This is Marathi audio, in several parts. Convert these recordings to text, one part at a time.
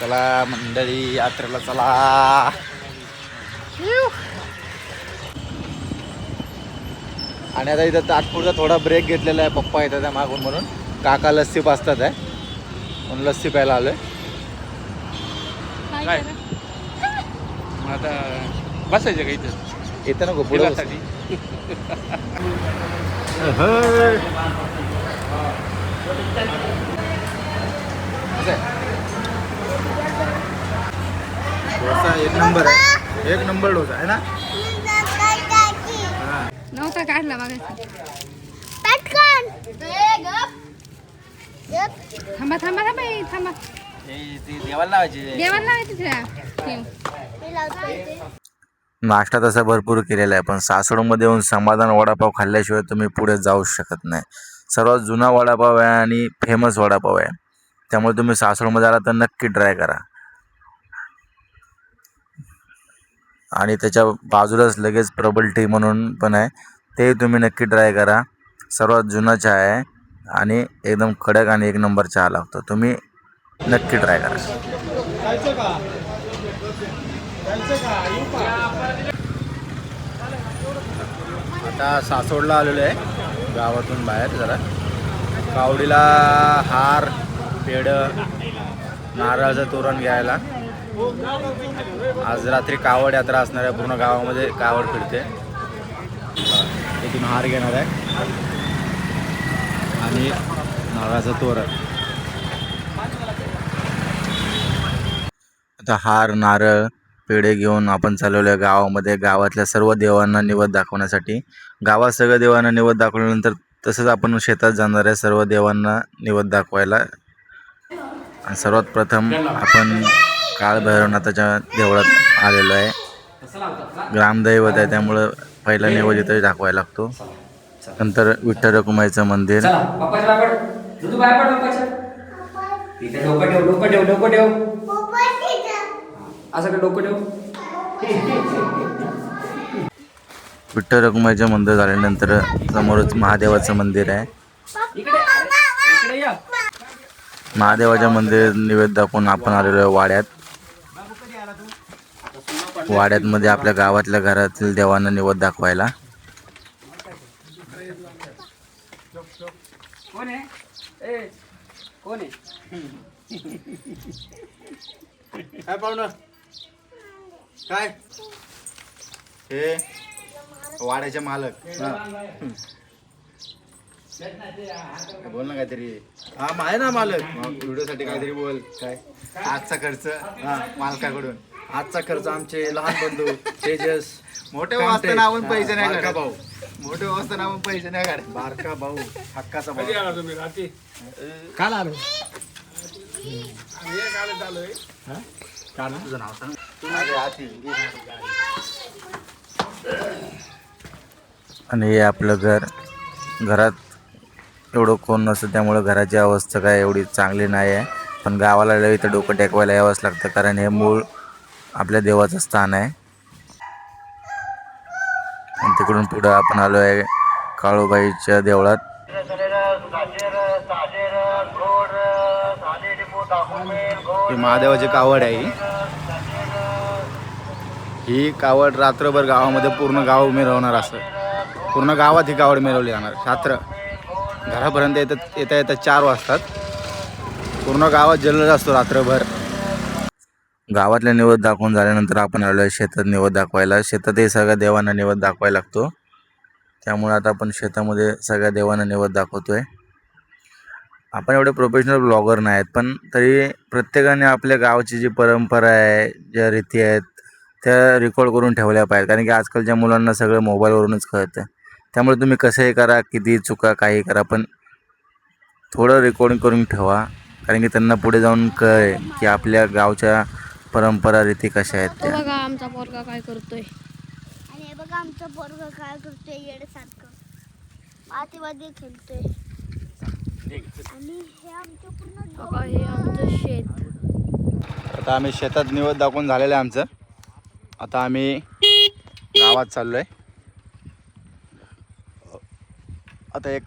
चला मंडळी यात्रेला चला. आणि आता इथं तात्पुरता थोडा ब्रेक घेतलेला आहे. पप्पा येतात त्या मागून म्हणून. काका लस्सी पाजतात आहे म्हणून लस्सी प्यायला आलोय. काय आता बसायचं का इथं? येतं नको पुढे साठी डोसा एक नंबर आहे. एक नंबर डोसा आहे ना. नव्हता काढला बघा. थांबा थांबा थांबा थांबा. देवाला लावायची. देवाला लावायचं. नाश्ता तसा भरपूर केलेला आहे, पण सासवडमध्ये येऊन समाधान वडापाव खाल्ल्याशिवाय तुम्ही पुढे जाऊ शकत नाही. सर्वात जुना वडापाव आहे आणि फेमस वडापाव आहे. त्यामुळे तुम्ही सासवडमध्ये आला तर नक्की ट्राय करा. आणि त्याच्या बाजूलाच लगेच प्रबल टी म्हणून पण आहे, ते तुम्ही नक्की ट्राय करा. सर्वात जुना चहा आहे आणि एकदम कडक आणि एक नंबर चहा लागतो. तुम्ही नक्की ट्राय करा. आता सासवडला आलेलो आहे गावातून बाहेर. जरा कावडीला हार, पेढं, नारळाचं तोरण घ्यायला. आज रात्री कावड यात्रा असणार आहे. पूर्ण गावामध्ये कावड फिरते. तिथून हार घेणार आहे आणि नारळाचं तोरण. आता हार, नारळ, पेढे घेऊन आपण चालवलं आहे गावामध्ये. गावातल्या सर्व देवांना निवद दाखवण्यासाठी. गावात सगळ्या देवांना निवद दाखवल्यानंतर तसंच आपण शेतात जाणार आहे सर्व देवांना निवद दाखवायला. आणि सर्वात प्रथम आपण काळभैरवनाथाच्या देवळात आलेलो आहे. ग्रामदैवत आहे त्यामुळं पहिला निवद इथं दाखवायला लागतो. नंतर विठ्ठल रखुमाईचं मंदिर. विठ्ठल रखुमाईचं मंदिर झाल्यानंतर समोरच महादेवाचं मंदिर आहे. महादेवाच्या मंदिर निवेद दाखवून आपण आलेलो आहे वाड्यात. वाड्यातमध्ये आपल्या गावातल्या घरातील देवांना निवद दाखवायला. काय पाहुणं? काय हे वाड्याचे मालक. बोल ना काहीतरी. हा आहे ना मालक. व्हिडिओ साठी काहीतरी बोल. काय आजचा खर्च मालकाकडून. आजचा खर्च आमचे लहान बंधू तेजस. मोठे भाऊ असताना आपण पैसे नाही बारका काढत. भाऊ. मोठे भाऊ असताना आपण पैसे नाही काढत. बारका भाऊ हक्काचा भाऊ. काल आलो. तुझं नाव सांग. आणि हे आपलं घर. घरात एवढं कोण नसतं त्यामुळं घराची अवस्था काय एवढी चांगली नाही आहे. पण गावाला आल्यावर इथं डोकं टेकवायला यावंच लागतं, कारण हे मूळ आपल्या देवाचं स्थान आहे. आणि तिकडून पुढं आपण आलो आहे काळूबाईच्या देवळात. ही महादेवाची कावड आहे. ही कावड रात्रभर गावामध्ये पूर्ण गाव मिरवणार. असं पूर्ण गावात ही कावड मिरवली जाणार. रात्र घरापर्यंत येता येता 4 वाजतात. पूर्ण गावात जल्लोष असतो रात्रभर. गावातल्या निवद दाखवून झाल्यानंतर आपण आलो आहे शेतात निवद दाखवायला. शेतातही सगळ्या देवांना निवद दाखवायला लागतो. त्यामुळे आता आपण शेतामध्ये सगळ्या देवांना निवद दाखवतोय. आपण एवढे प्रोफेशनल ब्लॉगर नाही आहेत, पण तरी प्रत्येकाने आपल्या गावाची जी परंपरा आहे, ज्या रीती आहेत त्या रेकॉर्ड करून ठेवल्या पाहिजेत. कारण की आजकालच्या मुलांना सगळं मोबाईलवरूनच कळतं. त्यामुळे तुम्ही कसंही करा, किती चुका काही करा, पण थोडं रेकॉर्डिंग करून ठेवा. कारण की त्यांना पुढे जाऊन कळेल की आपल्या गावच्या परंपरा रीती कशा आहेत त्या. बघा आमचा पोरगा काय करतोय. आणि हे बघा आमचा पोरगा काय करतोय येड्यासारखं. मातीमध्ये खेळतोय. आणि हे आमचं पूर्ण बघा हे आमचं शेत. आता आम्ही शेतात निवद दाखवून झालेलं आहे आमचं. आता आम्ही गावात चाललो आहे. आता एक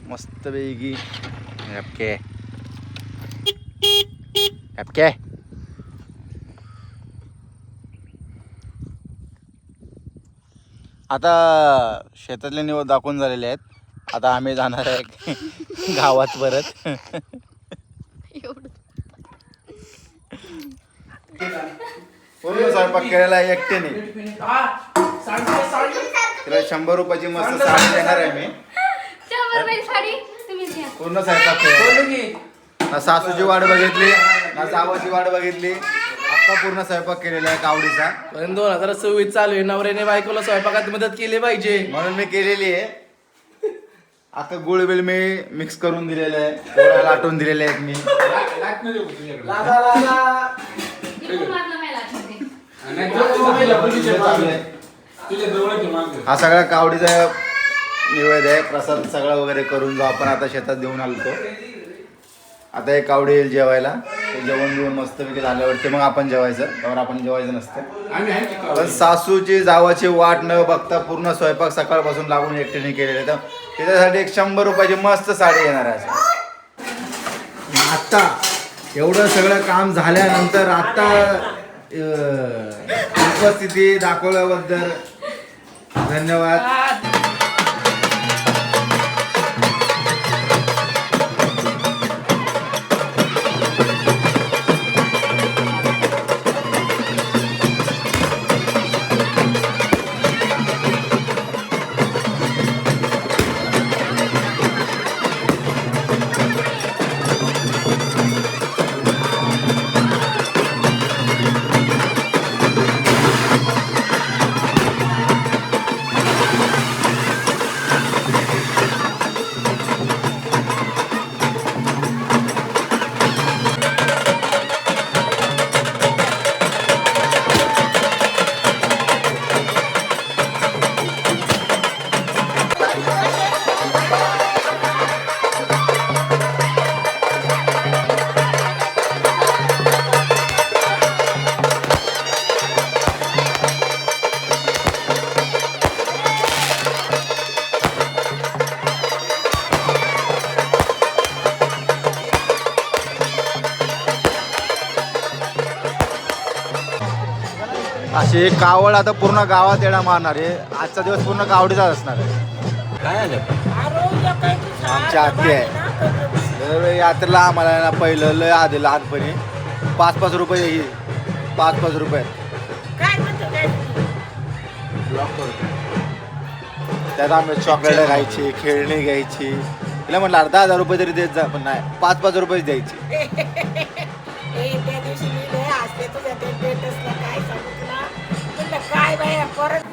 मस्तपैकी ओके काय आता शेतातले निवड दाखवून झालेले आहेत. आता आम्ही जाणार आहे गावात परत. एवढं पूर्ण स्वयंपाक केलेला आहे एकट्याने. तिला 100 रुपयाची मस्त साडी देणार आहे मी. पूर्ण स्वयंपाक केला. ना सासूची वाट बघितली ना जावाची वाट बघितली. आता पूर्ण स्वयंपाक केलेला आहे कावडीचा. पण 2026 चालू आहे. नवऱ्याने बायकोला स्वयंपाकात मदत केली पाहिजे म्हणून मी केलेली आहे. आता गुळ बिल मी मिक्स करून दिलेलं आहे. पोळ्या लाटून दिलेले आहेत मी. हा सगळा कावडीचा निवेद आहे. प्रसाद सगळा वगैरे करून जो आपण आता शेतात देऊन आलो. आता एक कावडी येईल जेवायला. ते जेवण बिवून मस्तपैकी झाल्यावरती मग आपण जेवायचं. त्यावर आपण जेवायचं नसतं. पण सासूची जावाची वाट न बघता पूर्ण स्वयंपाक सकाळपासून लागून एकटीने केलेले. तर त्याच्यासाठी एक 100 रुपयाची मस्त साडी येणार आहे. आता एवढं सगळं काम झाल्यानंतर आता उपस्थिती दाखवल्याबद्दल धन्यवाद. अशी कावड आता पूर्ण गावात येणा मारणार आहे. आजचा दिवस पूर्ण कावडीचाच असणार आहे. काय आमची आत्ती आहे. तर यात्रेला आम्हाला ना पहिलं लय आधी लहानपणी 5-5 रुपये ही 5-5 रुपये त्यात आम्ही चॉकलेट घ्यायची, खेळणी घ्यायची. तिला म्हटलं 10,000 रुपये तरी देत जा. पण नाही 5-5 रुपयेच द्यायची. काय बाय परत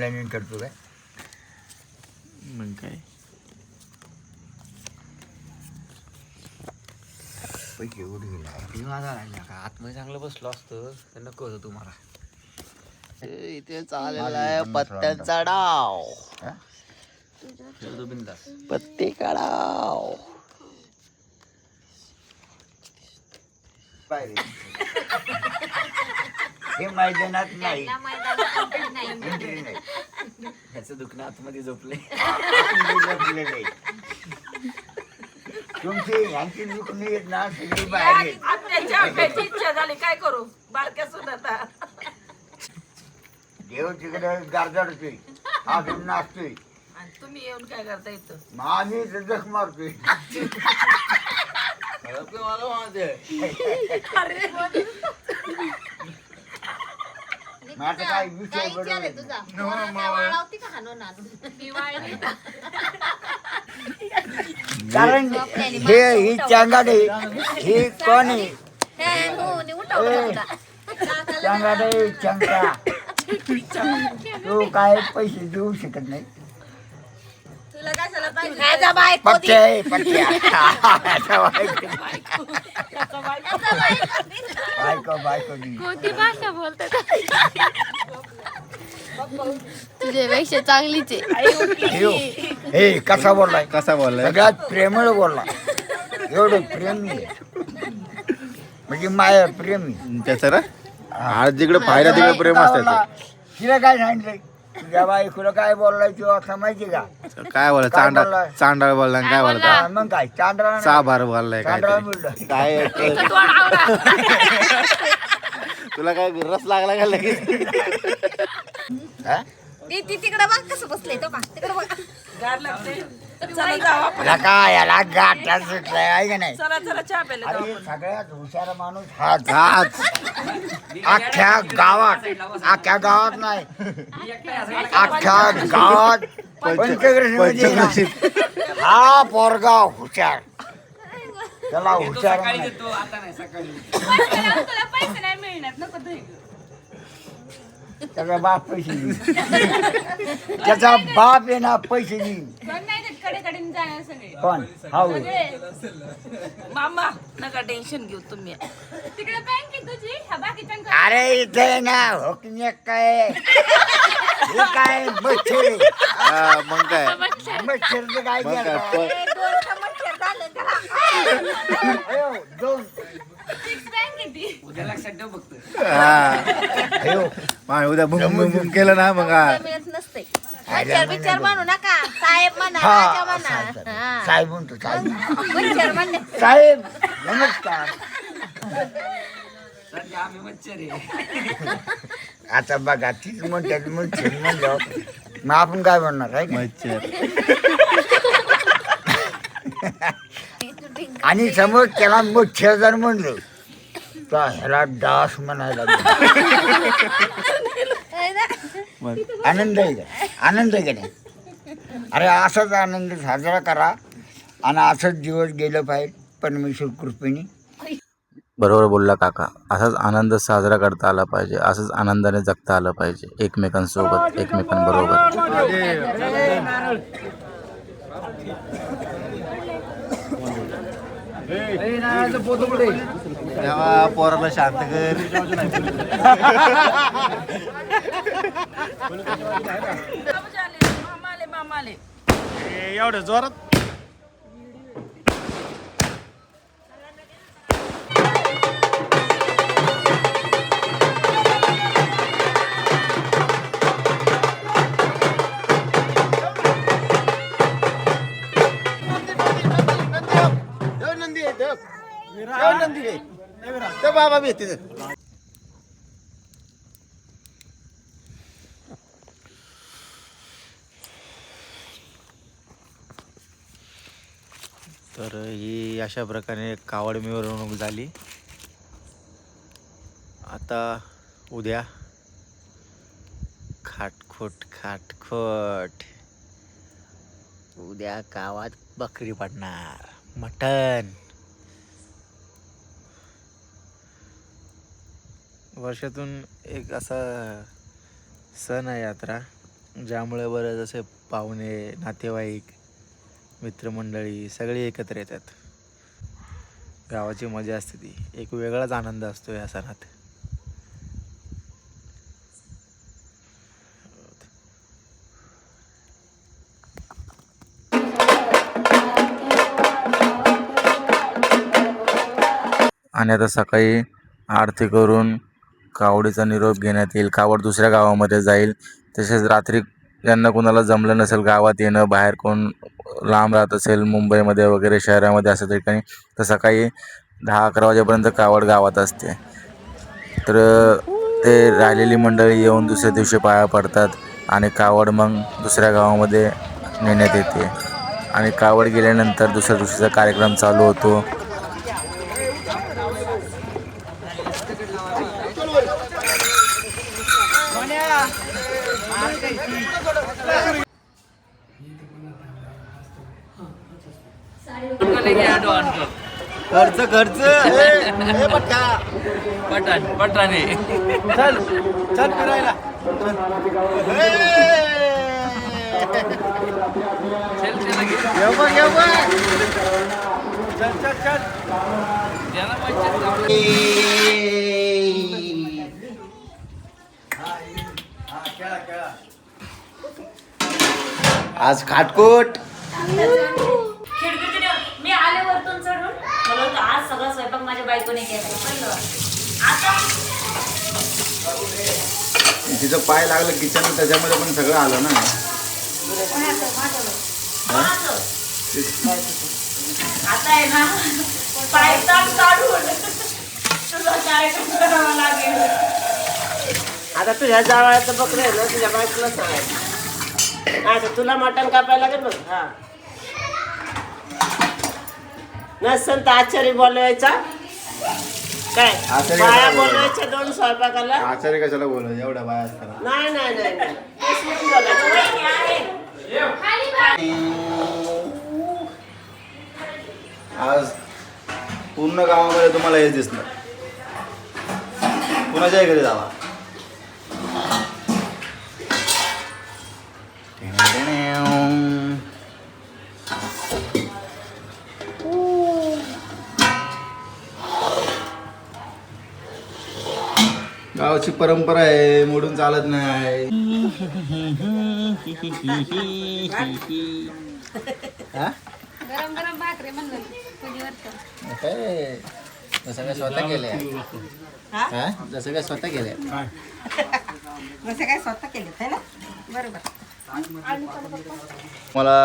प्लॅनिंग करतो काय मग काय पैसे एवढे गेला माझा राहिला का आतमध्ये चांगलं बसलो असतं तर नको होतं तुम्हाला इथे चाललेला आहे पत्त्यांचा डाव पत्ते काढाव हे मैदानात नाही नाही ह्याचं दुखणं आतमध्ये झोपले नाही तुमची ह्यांची दुखणं येत ना सगळी बाहेर येत. आत्याच्या आंब्याची इच्छा झाली काय करू बारक्या सुद्धा देव तिकडे गारदाडतोय हा घेऊन नाचतोय आणि तुम्ही येऊन काय करता इथं मग आम्ही जख मारतोय मग आता काय विषय बरोबर तुझा वाळवती का हाणून कारण ही चांगाडे ही कोण आहे चांगाडे चंका तू काय पैसे देऊ शकत नाही तुला काय झालं पाहिजे पट्ट्या आहे, पट्ट्या बायको दी. कोणती भाषा बोलतात तुझ्यापेक्षा चांगलीच आहे हे कसा बोललाय कसा बोललाय सगळ्यात प्रेमळ बोलला एवढं प्रेमी आहे. म्हणजे माया प्रेमी त्याचं ना आज जिकडे पाहिलं तिकडे प्रेम असतं तिला काय सांगितलंय तुझ्या बायकोला काय बोललाय तो असं माहिती का काय बोला काय चांडाळ बोललाय? चांडाळ बोलला आणि काय बोलता हा, मग काय चांद्रा साभार बोललाय चांद्रा काय बोललं काय तुला काय रस लागला का लगेच हा? ती तिकडे बघ कसं बसले तो का तिकडे बघ गार लागते चला जाऊ आपण याला काय याला गाठला सुटलाय आहे का नाही चला चला चहा प्यायला जाऊ अरे सगळ्यात हुशार माणूस हाच हाच अख्ख्या गावात नाही अख्ख्या गावात पंचकृष्ण पंचकृषीत हा पोरगा हुशार त्याला हुशार म्हणायचं. तुला पैसे नाही मिळणार नको दे त्याचा बाप पैसे देईन त्याचा बाप आहे ना पैसे देईन कडे जाणार सगळे पण हा होय. मामा नका टेन्शन घेऊ तुम्ही तिकडे बँक आहे तुझी बाकीच्या अरे इथे ना होकने काय हे काय मच्छर आहे. हा, मग काय मच्छरचं काय मग काय करता? अयो, दोन हा अयो, मग उद्या बुम बुम बुम केलं ना मग हा. मिळत नसते आयला विचार म्हणू नका साहेब म्हणा हा, राजा म्हणा साहेब, हा. साहेब म्हणतो साहेब विचार म्हणले साहेब नमस्कार आता बघा तीच म्हणतात मच्छर म्हणलं मग आपण काय म्हणणार आहे का? मच्छर आणि समोर त्याला मच्छर जर म्हणलं तर ह्याला डास म्हणायला मग आनंद आहे का आनंद आहे का नाही अरे असाच आनंद साजरा करा आणि असंच दिवस गेलं पाहिजे परमेश्वर कृपेने बरोबर बोलला काका असाच आनंद साजरा करता आला पाहिजे असंच आनंदाने जगता आलं पाहिजे एकमेकांसोबत एकमेकांबरोबर पोराला शांत कर मामाले एवढं जोरात बाबा भी तर ही अशा प्रकारे कावड मिरवणूक झाली. आता उद्या खाटखोट उद्या गावात बकरी पडणार मटण. वर्षातून एक असा सण आहे यात्रा ज्यामुळे बरं जसे पाहुणे, नातेवाईक, मित्रमंडळी सगळे एकत्र येतात. गावाची मजा असते ती, एक वेगळाच आनंद असतो या सणात. आणि आता सकाळी आरती करून कावडीचा निरोप घेण्यात येईल. कावड दुसऱ्या गावामध्ये जाईल. तसेच रात्री ज्यांना कोणाला जमलं नसेल गावात येणं, बाहेर कोण लांब राहत असेल मुंबईमध्ये वगैरे शहरामध्ये अशा ठिकाणी, तर सकाळी 10-11 वाजेपर्यंत कावड गावात असते. तर ते राहिलेली मंडळी येऊन दुसऱ्या दिवशी पाया पडतात आणि कावड मग दुसऱ्या गावामध्ये नेण्यात येते. आणि कावड गेल्यानंतर दुसऱ्या दिवशीचा कार्यक्रम चालू होतो. खर्च पटाने चल चल फिरायला. आज खाटकोट. मी आले वरतून चढून मला वाटतं आज सगळा स्वयंपाक माझ्या बायकोने केला पहिलं. आता तिचं पाय लागलं किचन, त्याच्यामध्ये पण सगळं आलं ना. आता आहे ना पायताप काढून तुझा कार्यक्रम करावा लागेल. आता तुझ्या जावळाचं बकरं आहे ना, तुझ्या बायकोला सांगायचं. आता तुला मटण कापायला लागेल बघ. हा नसेल तर आचारी बोलवायचा. काय आचारी बाया कशाला बोलवायच्या 2 स्वयंपाकाला. आचार्य कशाला बोलत एवढ्या बाया असताना. नाही नाही नाही नाही. तेच म्हणून बोलायचं. आज पूर्ण गावामध्ये तुम्हाला हेच दिसणार. कुणाच्याही घरी जावा. गावाची परंपरा आहे, मोडून चालत नाही. हा? गरम गरम भाकरी म्हणलं काय? जसं काय स्वतः केले, जसं काय स्वतः केले. कसं काय स्वतः केलं आहे ना. बरोबर. मला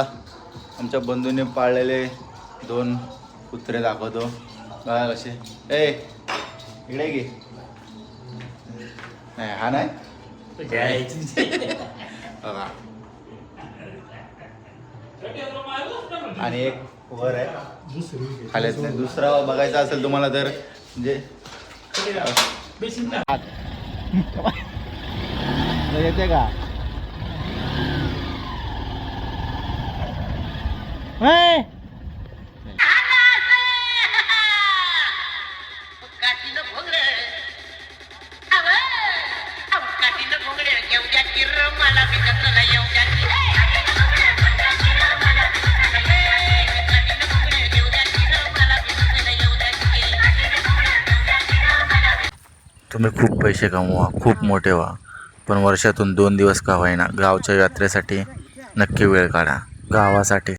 आमच्या बंधूंनी पाळलेले 2 कुत्रे दाखवतो. बघा कसे. ए इकडे घे. नाही हा नाही बघा. आणि एक वर आहे, खालीच नाही. दुसरा बघायचा असेल तुम्हाला तर म्हणजे येते का. तुम्ही खूप पैसे कमवा, खूप मोठे व्हा, पण वर्षातून 2 दिवस का होईना गावच्या यात्रेसाठी नक्की वेळ काढा. गावासाठी